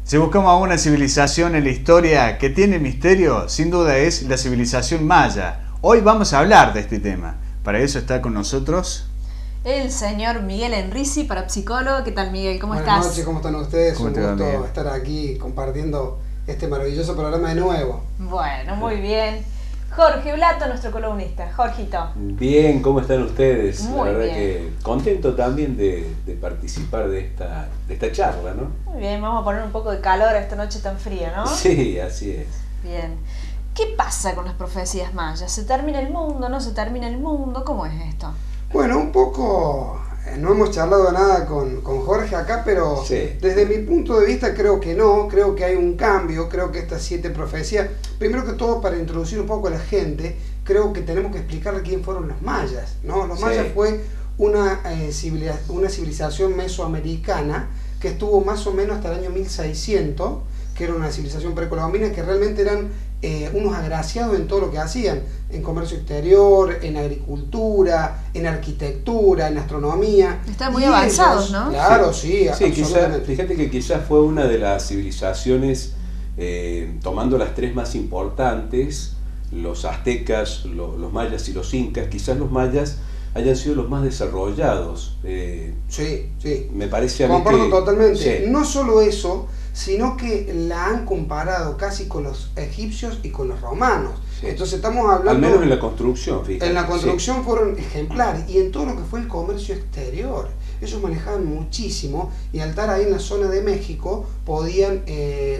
Si buscamos a una civilización en la historia que tiene misterio, sin duda es la civilización maya. Hoy vamos a hablar de este tema. Para eso está con nosotros el señor Miguel Enrisi, parapsicólogo. ¿Qué tal, Miguel? ¿Cómo estás? Buenas noches, ¿cómo están ustedes? ¿Cómo Un te va, gusto Miguel? estar aquí compartiendo este maravilloso programa de nuevo. Bueno, muy bien. Jorge Blato, nuestro columnista. Jorgito. Bien, ¿cómo están ustedes? Muy La verdad bien. que contento también de participar de esta charla, ¿no? Muy bien, vamos a poner un poco de calor a esta noche tan fría, ¿no? Sí, así es. Bien. ¿Qué pasa con las profecías mayas? ¿Se termina el mundo? ¿No se termina el mundo? ¿Cómo es esto? Bueno, un poco, no hemos charlado nada con Jorge acá, pero Sí. desde mi punto de vista creo que no, creo que hay un cambio, creo que estas 7 profecías, primero que todo para introducir un poco a la gente, creo que tenemos que explicarle quién fueron los mayas, ¿no? Los Sí. mayas fue una civilización mesoamericana que estuvo más o menos hasta el año 1600, que era una civilización precolombina que realmente eran unos agraciados en todo lo que hacían, en comercio exterior, en agricultura, en arquitectura, en astronomía. Están muy Y avanzados, ellos, ¿no? Claro, sí, Sí, quizás, absolutamente. fíjate que quizás fue una de las civilizaciones, tomando las 3 más importantes, los aztecas, los mayas y los incas, quizás los mayas hayan sido los más desarrollados. Sí, sí. Me parece a mí Comparto que... totalmente. Sí. No solo eso, sino que la han comparado casi con los egipcios y con los romanos. Sí. Entonces estamos hablando... Al menos en la construcción, fíjate. En la construcción fueron ejemplares y en todo lo que fue el comercio exterior. Ellos manejaban muchísimo y al estar ahí en la zona de México podían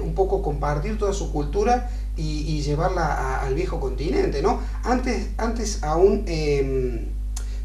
un poco compartir toda su cultura y llevarla al viejo continente, ¿no? Antes aún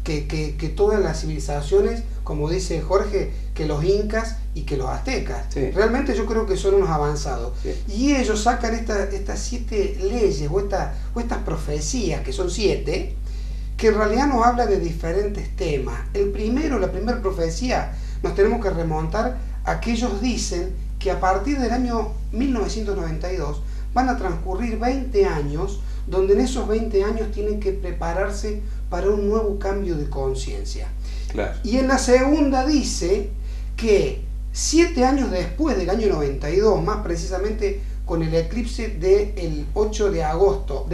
que todas las civilizaciones, como dice Jorge, que los incas y que los aztecas. Sí. Realmente yo creo que son unos avanzados. Sí. Y ellos sacan estas 7 leyes o estas profecías, que son 7, que en realidad nos habla de diferentes temas. La primera profecía, nos tenemos que remontar a que ellos dicen que a partir del año 1992 van a transcurrir 20 años, donde en esos 20 años tienen que prepararse para un nuevo cambio de conciencia. Claro. Y en la segunda dice que 7 años después del año 92, más precisamente con el eclipse del 11 de agosto,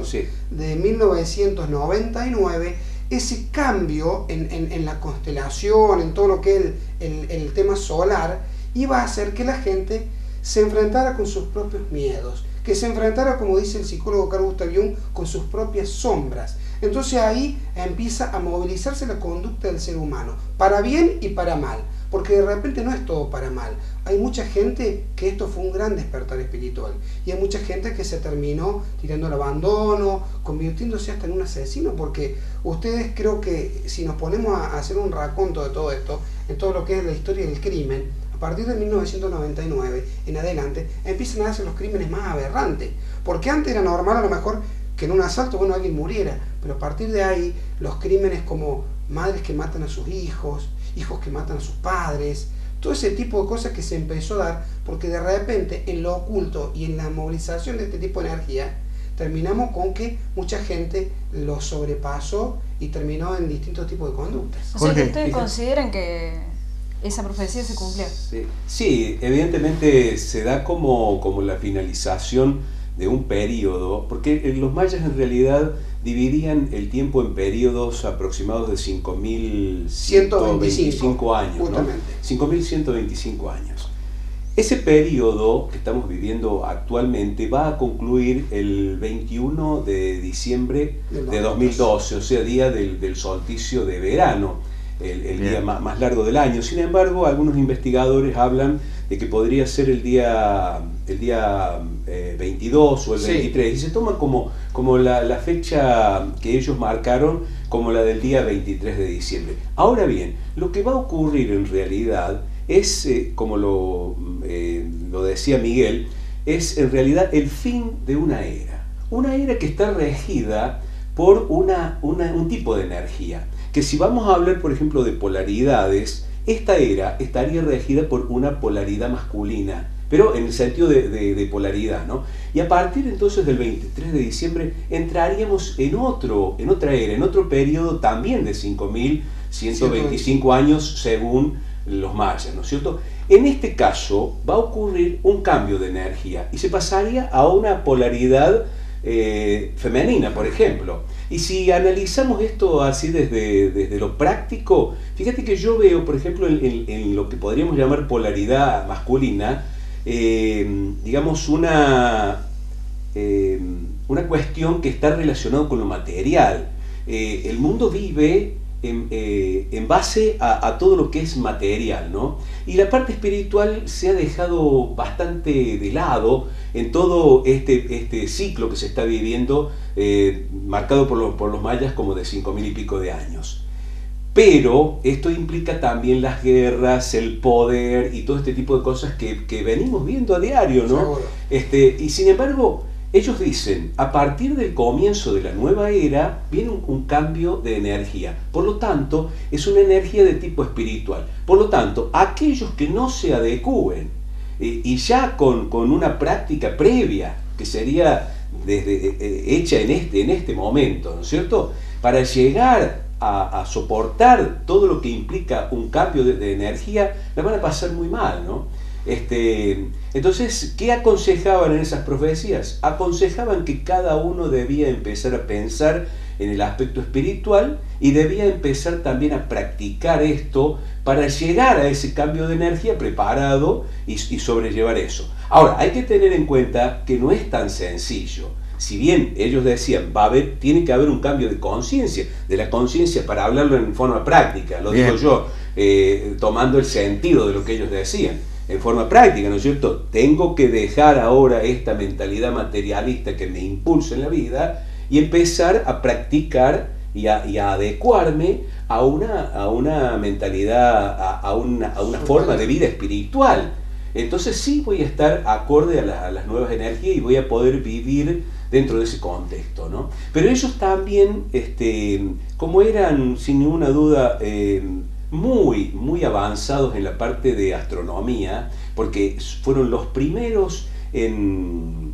Sí. de 1999, ese cambio en la constelación, en todo lo que es el tema solar, iba a hacer que la gente se enfrentara con sus propios miedos, que se enfrentara, como dice el psicólogo Carl Gustav Jung, con sus propias sombras. Entonces ahí empieza a movilizarse la conducta del ser humano, para bien y para mal, porque de repente no es todo para mal. Hay mucha gente que esto fue un gran despertar espiritual, y hay mucha gente que se terminó tirando al abandono, convirtiéndose hasta en un asesino, porque ustedes, creo que si nos ponemos a hacer un raconto de todo esto, en todo lo que es la historia del crimen, a partir de 1999 en adelante empiezan a hacer los crímenes más aberrantes, porque antes era normal a lo mejor que en un asalto, bueno, alguien muriera, pero a partir de ahí los crímenes como madres que matan a sus hijos, hijos que matan a sus padres, todo ese tipo de cosas que se empezó a dar, porque de repente en lo oculto y en la movilización de este tipo de energía, terminamos con que mucha gente lo sobrepasó y terminó en distintos tipos de conductas. O sea Jorge, que ustedes fíjate. consideran que esa profecía se cumplió. Sí, sí, evidentemente se da como la finalización de un periodo, porque los mayas en realidad dividían el tiempo en periodos aproximados de 5.125 años, ¿no? justamente. 5.125 años. Ese periodo que estamos viviendo actualmente va a concluir el 21 de diciembre de 2012, o sea, día del solsticio de verano, el día más largo del año. Sin embargo, algunos investigadores hablan de que podría ser el día 22 o el 23, y se toma como la fecha que ellos marcaron como la del día 23 de diciembre. Ahora bien, lo que va a ocurrir en realidad es, como lo decía Miguel, es en realidad el fin de una era que está regida por un tipo de energía, que si vamos a hablar, por ejemplo, de polaridades, esta era estaría regida por una polaridad masculina, pero en el sentido de polaridad, ¿no? Y a partir entonces del 23 de diciembre entraríamos en otra era, en otro periodo también de 5.125 años según los mayas, ¿no es cierto? En este caso va a ocurrir un cambio de energía y se pasaría a una polaridad femenina, por ejemplo. Y si analizamos esto así desde lo práctico, fíjate que yo veo, por ejemplo, en lo que podríamos llamar polaridad masculina, digamos una cuestión que está relacionada con lo material. El mundo vive en base a todo lo que es material, ¿no? Y la parte espiritual se ha dejado bastante de lado en todo este ciclo que se está viviendo, marcado por los mayas como de 5.000 y pico de años. Pero esto implica también las guerras, el poder y todo este tipo de cosas que venimos viendo a diario, ¿no? Y sin embargo, ellos dicen, a partir del comienzo de la nueva era, viene un cambio de energía. Por lo tanto, es una energía de tipo espiritual. Por lo tanto, aquellos que no se adecúen, y ya con una práctica previa, que sería hecha en este momento, ¿no es cierto?, para llegar a soportar todo lo que implica un cambio de energía, la van a pasar muy mal, ¿no? Entonces, ¿qué aconsejaban en esas profecías? Aconsejaban que cada uno debía empezar a pensar en el aspecto espiritual y debía empezar también a practicar esto para llegar a ese cambio de energía preparado y sobrellevar eso. Ahora, hay que tener en cuenta que no es tan sencillo. Si bien ellos decían, tiene que haber un cambio de conciencia, de la conciencia para hablarlo en forma práctica, lo digo yo, tomando el sentido de lo que ellos decían. En forma práctica, ¿no es cierto? Tengo que dejar ahora esta mentalidad materialista que me impulsa en la vida y empezar a practicar y a adecuarme a una mentalidad, a una forma de vida espiritual. Entonces sí voy a estar acorde a las nuevas energías y voy a poder vivir dentro de ese contexto, ¿no? Pero ellos también, como eran sin ninguna duda muy avanzados en la parte de astronomía, porque fueron los primeros en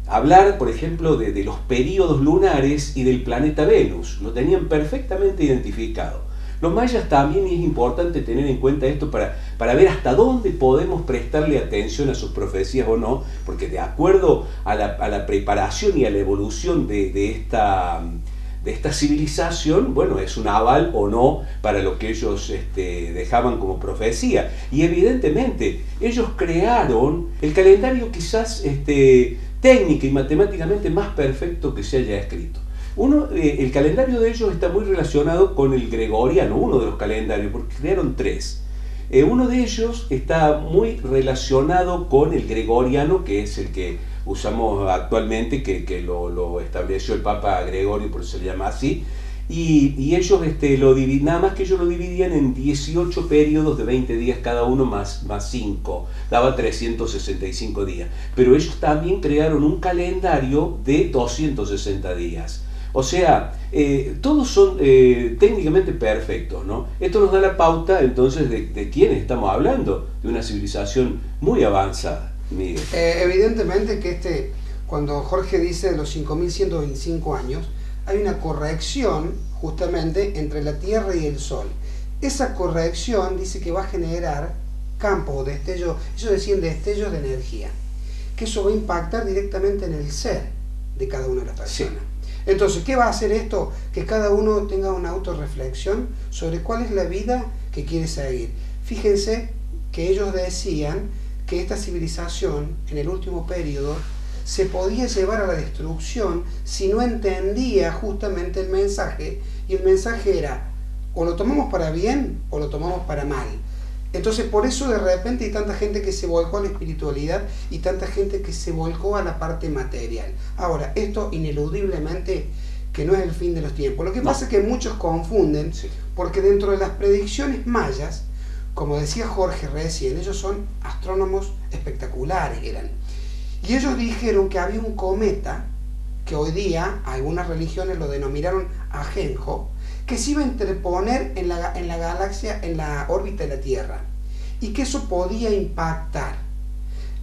hablar, por ejemplo, de los períodos lunares y del planeta Venus. Lo tenían perfectamente identificado. Los mayas también es importante tener en cuenta esto para ver hasta dónde podemos prestarle atención a sus profecías o no, porque de acuerdo a la preparación y a la evolución de esta civilización, bueno, es un aval o no para lo que ellos dejaban como profecía. Y evidentemente ellos crearon el calendario quizás técnica y matemáticamente más perfecto que se haya escrito. El calendario de ellos está muy relacionado con el gregoriano, uno de los calendarios, porque crearon 3. Uno de ellos está muy relacionado con el gregoriano, que es el que usamos actualmente, que lo estableció el Papa Gregorio, por eso se le llama así, y ellos nada más que ellos lo dividían en 18 periodos de 20 días cada uno más 5, daba 365 días, pero ellos también crearon un calendario de 260 días. O sea, todos son técnicamente perfectos, ¿no? Esto nos da la pauta entonces de quién estamos hablando, de una civilización muy avanzada. Miguel. Evidentemente que cuando Jorge dice de los 5.125 años, hay una corrección justamente entre la Tierra y el Sol. Esa corrección dice que va a generar campos, destellos, ellos decían destellos de energía, que eso va a impactar directamente en el ser de cada una de las personas. Sí. Entonces, ¿qué va a hacer esto? Que cada uno tenga una autorreflexión sobre cuál es la vida que quiere seguir. Fíjense que ellos decían que esta civilización, en el último periodo, se podía llevar a la destrucción si no entendía justamente el mensaje, y el mensaje era, o lo tomamos para bien, o lo tomamos para mal. Entonces, por eso de repente hay tanta gente que se volcó a la espiritualidad y tanta gente que se volcó a la parte material. Ahora, esto ineludiblemente que no es el fin de los tiempos. Lo que pasa es que muchos confunden, porque dentro de las predicciones mayas, como decía Jorge recién, ellos son astrónomos espectaculares, eran. Y ellos dijeron que había un cometa, que hoy día algunas religiones lo denominaron Ajenjo, que se iba a interponer en la galaxia, en la órbita de la Tierra, y que eso podía impactar.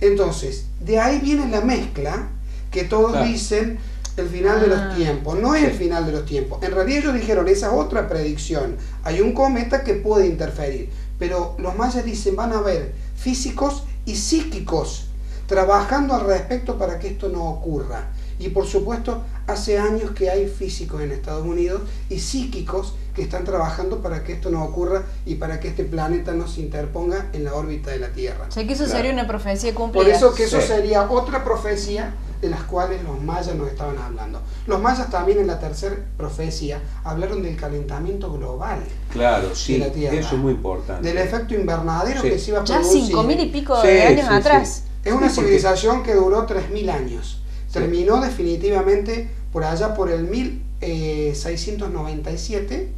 Entonces, de ahí viene la mezcla, que todos dicen, el final de los tiempos. No es el final de los tiempos. En realidad ellos dijeron, esa es otra predicción. Hay un cometa que puede interferir. Pero los mayas dicen, van a haber físicos y psíquicos trabajando al respecto para que esto no ocurra. Y por supuesto, hace años que hay físicos en Estados Unidos y psíquicos que están trabajando para que esto no ocurra y para que este planeta no se interponga en la órbita de la Tierra. O sea que eso sería una profecía cumplida. Por eso que eso sería otra profecía de las cuales los mayas nos estaban hablando. Los mayas también en la tercera profecía hablaron del calentamiento global. Claro, sí, de la Tierra, eso es muy importante. del efecto invernadero que se iba a ya producir. 5.000 y pico de años atrás. Es una civilización que duró 3.000 años. Terminó definitivamente por allá por el 1697,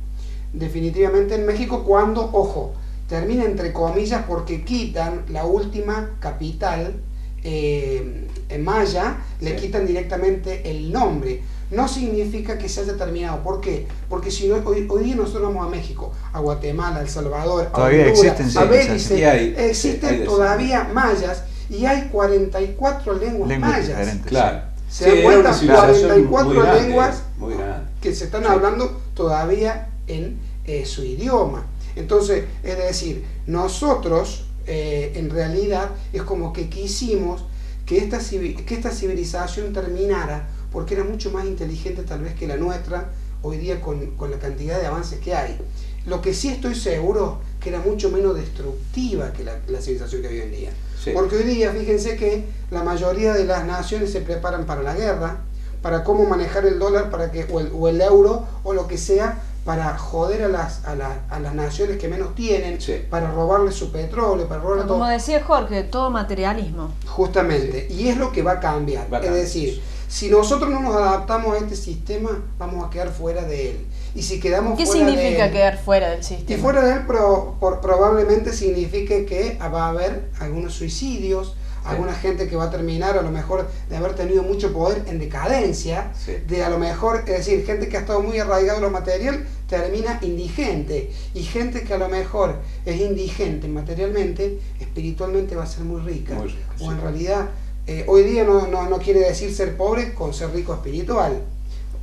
definitivamente en México, cuando, ojo, termina entre comillas porque quitan la última capital maya, le quitan directamente el nombre. No significa que se haya terminado. ¿Por qué? Porque si no, hoy día nosotros vamos a México, a Guatemala, a El Salvador, a Honduras, a Belice, existen todavía mayas y hay 44 lenguas mayas. Diferentes. Claro. Se dan cuenta, 44 grande, lenguas que se están hablando todavía en su idioma. Entonces, es decir, nosotros en realidad es como que quisimos que esta civilización terminara porque era mucho más inteligente tal vez que la nuestra hoy día con la cantidad de avances que hay. Lo que sí estoy seguro que era mucho menos destructiva que la civilización que hay hoy en día. Sí. Porque hoy día, fíjense que la mayoría de las naciones se preparan para la guerra, para cómo manejar el dólar, o el euro, o lo que sea, para joder a las naciones que menos tienen, para robarle su petróleo, para robarle todo. Como decía Jorge, todo materialismo. Justamente, y es lo que va a cambiar. Es decir, si nosotros no nos adaptamos a este sistema, vamos a quedar fuera de él. Y si quedamos ¿Qué fuera significa de él, quedar fuera del sistema? Y fuera de él probablemente signifique que va a haber algunos suicidios, alguna gente que va a terminar a lo mejor de haber tenido mucho poder en decadencia, de a lo mejor, es decir, gente que ha estado muy arraigado en lo material termina indigente, y gente que a lo mejor es indigente materialmente, espiritualmente va a ser muy rica. O en realidad, hoy día no quiere decir ser pobre con ser rico espiritual,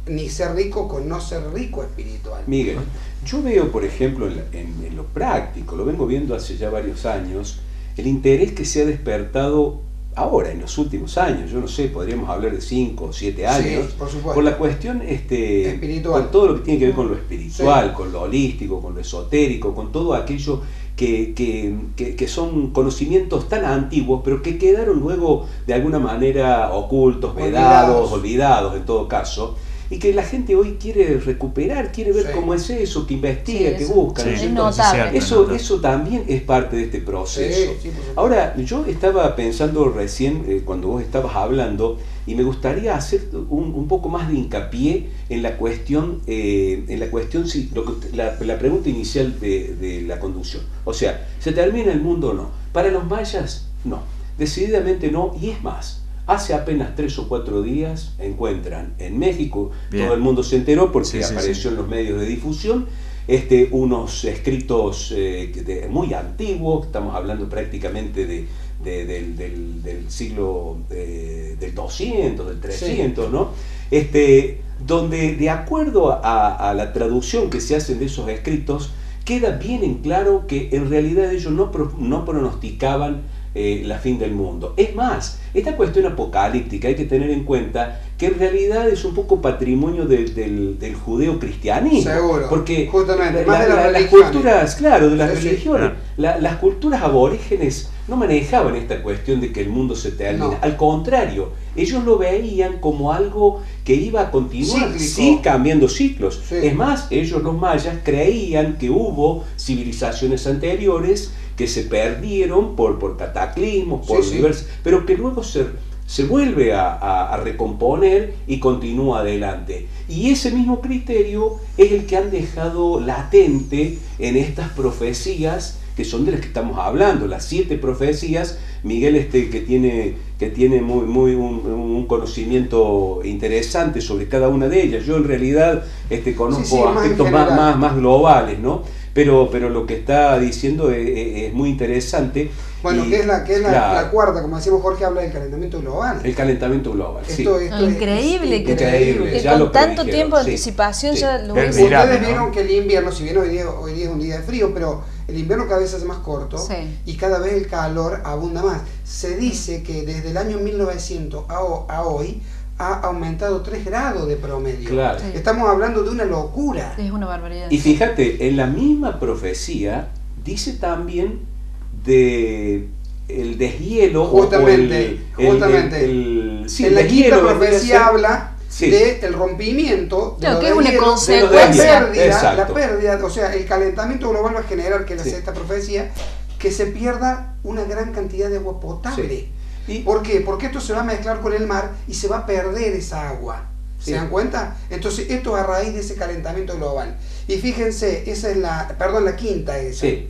ni ser rico con no ser rico espiritual. Miguel, yo veo, por ejemplo, en lo práctico, lo vengo viendo hace ya varios años, el interés que se ha despertado ahora, en los últimos años, yo no sé, podríamos hablar de 5 o 7 años, por la cuestión espiritual, con todo lo que tiene que ver con lo espiritual, con lo holístico, con lo esotérico, con todo aquello que son conocimientos tan antiguos, pero que quedaron luego de alguna manera ocultos, vedados, olvidados en todo caso, y que la gente hoy quiere recuperar, quiere ver cómo es eso, que investiga, que busca. Eso también es parte de este proceso. Ahora, yo estaba pensando recién, cuando vos estabas hablando, y me gustaría hacer un poco más de hincapié en la cuestión, la pregunta inicial de la conducción. O sea, ¿se termina el mundo o no? Para los mayas, no. Decididamente no, y es más. Hace apenas 3 o 4 días encuentran en México, todo el mundo se enteró porque apareció en los medios de difusión, unos escritos muy antiguos, estamos hablando prácticamente del siglo del 200, del 300, ¿no? Donde de acuerdo a la traducción que se hace de esos escritos, queda bien en claro que en realidad ellos no pronosticaban la fin del mundo. Es más, esta cuestión apocalíptica hay que tener en cuenta que en realidad es un poco patrimonio del judeo-cristianismo. Seguro, porque justamente, las culturas, claro, de las religiones, las culturas aborígenes no manejaban esta cuestión de que el mundo se termina. No. Al contrario, ellos lo veían como algo que iba a continuar, cambiando ciclos. Es más, ellos los mayas creían que hubo civilizaciones anteriores que se perdieron por cataclismos, pero que luego se vuelve a recomponer y continúa adelante. Y ese mismo criterio es el que han dejado latente en estas profecías, que son de las que estamos hablando, las 7 profecías. Miguel, que tiene un conocimiento interesante sobre cada una de ellas. Yo en realidad conozco aspectos más globales, ¿no? Pero lo que está diciendo es muy interesante. Bueno, y, que es la claro, cuarta, como decimos Jorge, habla del calentamiento global. el calentamiento global. Sí. Esto Increíble, es que increíble. que Ya con lo tanto predijeron, tiempo de sí, anticipación sí. ya lo Es hubiese... mirable, Ustedes ¿no? vieron que el invierno, si bien hoy día es un día de frío, pero el invierno cada vez se hace más corto Sí. y cada vez el calor abunda más. Se dice que desde el año 1900 a hoy ha aumentado 3 grados de promedio. Claro. Sí. Estamos hablando de una locura. Es una barbaridad. Y fíjate, en la misma profecía dice también de el deshielo Justamente. sí, En la el quinta deshielo vendría a ser- profecía habla Sí. del rompimiento, de Claro, los que es una deshielos, de los consecuencia. deshielo. la Exacto. pérdida, o sea, el calentamiento global va a generar, que es la Sí. sexta profecía, que se pierda una gran cantidad de agua potable. Sí. Y- ¿Por qué? Porque esto se va a mezclar con el mar y se va a perder esa agua. ¿Se Sí. dan cuenta? Entonces, esto a raíz de ese calentamiento global. Y fíjense, esa es la quinta esa. Sí.